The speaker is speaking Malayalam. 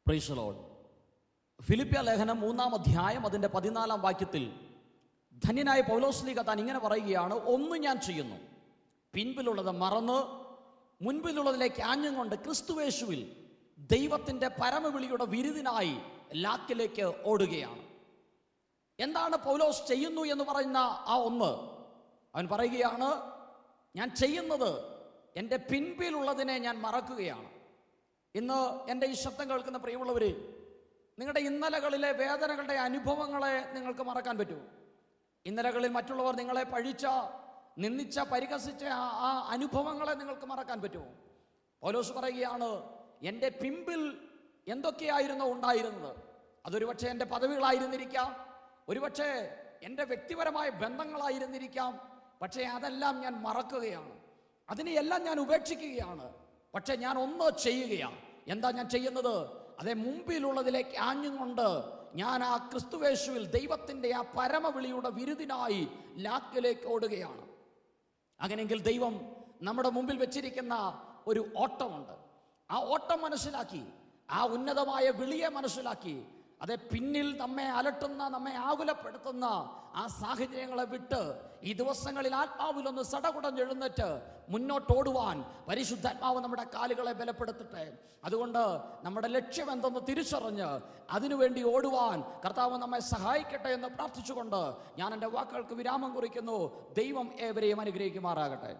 Praise the Lord. ഫിലിപ്പിയ ലേഖനം 3-ാം അധ്യായം അതിൻ്റെ 14-ാം വാക്യത്തിൽ ധന്യനായ പൗലോസ്ലീഹ താൻ ഇങ്ങനെ പറയുകയാണ്, ഒന്ന് ഞാൻ ചെയ്യുന്നു, പിൻപിലുള്ളത് മറന്ന് മുൻപിലുള്ളതിലേക്ക് ആഞ്ഞുകൊണ്ട് ക്രിസ്തുവേശുവിൽ ദൈവത്തിൻ്റെ പരമവിളിയുടെ വിരുദിനായി ലാക്കിലേക്ക് ഓടുകയാണ്. എന്താണ് പൗലോസ് ചെയ്യുന്നു എന്ന് പറയുന്ന ആ ഒന്ന്? അവൻ പറയുകയാണ്, ഞാൻ ചെയ്യുന്നത് എൻ്റെ പിൻപിലുള്ളതിനെ ഞാൻ മറക്കുകയാണ്. ഇന്ന് എൻ്റെ ഈ ശബ്ദം കേൾക്കുന്ന പ്രിയമുള്ളവർ, നിങ്ങളുടെ ഇന്നലകളിലെ വേദനകളുടെ അനുഭവങ്ങളെ നിങ്ങൾക്ക് മറക്കാൻ പറ്റുമോ? ഇന്നലകളിൽ മറ്റുള്ളവർ നിങ്ങളെ പഴിച്ച, നിന്ദിച്ച, പരിഹസിച്ച ആ അനുഭവങ്ങളെ നിങ്ങൾക്ക് മറക്കാൻ പറ്റുമോ? പൗലോസ് പറയുകയാണ്, എൻ്റെ പിമ്പിൽ എന്തൊക്കെയായിരുന്നോ ഉണ്ടായിരുന്നത്, അതൊരു പക്ഷേ എൻ്റെ പദവികളായിരുന്നിരിക്കാം, ഒരുപക്ഷെ എൻ്റെ വ്യക്തിപരമായ ബന്ധങ്ങളായിരുന്നിരിക്കാം. പക്ഷേ അതെല്ലാം ഞാൻ മറക്കുകയാണ്, അതിനെയെല്ലാം ഞാൻ ഉപേക്ഷിക്കുകയാണ്. പക്ഷേ ഞാൻ ഒന്ന് ചെയ്യുകയാണ്. എന്താ ഞാൻ ചെയ്യുന്നത്? അതേ മുമ്പിലുള്ളതിലേക്ക് ആഞ്ഞുകൊണ്ട് ഞാൻ ആ ക്രിസ്തുവേശുവിൽ ദൈവത്തിൻ്റെ ആ പരമവിളിയുടെ വിരുദിനായി ലാക്കിലേക്ക് ഓടുകയാണ്. അങ്ങനെയെങ്കിൽ ദൈവം നമ്മുടെ മുമ്പിൽ വെച്ചിരിക്കുന്ന ഒരു ഓട്ടമുണ്ട്. ആ ഓട്ടം മനസ്സിലാക്കി, ആ ഉന്നതമായ വിളിയെ മനസ്സിലാക്കി, അതെ പിന്നിൽ നമ്മെ അലട്ടുന്ന, നമ്മെ ആകുലപ്പെടുത്തുന്ന ആ സാഹചര്യങ്ങളെ വിട്ട് ഈ ദിവസങ്ങളിൽ ആത്മാവിലൊന്ന് സടകുടഞ്ഞെഴുന്നേറ്റ് മുന്നോട്ടോടുവാൻ പരിശുദ്ധാത്മാവ് നമ്മുടെ കാലുകളെ ബലപ്പെടുത്തട്ടെ. അതുകൊണ്ട് നമ്മുടെ ലക്ഷ്യം എന്തെന്ന് തിരിച്ചറിഞ്ഞ് അതിനുവേണ്ടി ഓടുവാൻ കർത്താവ് നമ്മെ സഹായിക്കട്ടെ എന്ന് പ്രാർത്ഥിച്ചുകൊണ്ട് ഞാൻ എൻ്റെ വാക്കുകൾക്ക് വിരാമം കുറിക്കുന്നു. ദൈവം ഏവരെയും അനുഗ്രഹിക്കുമാറാകട്ടെ.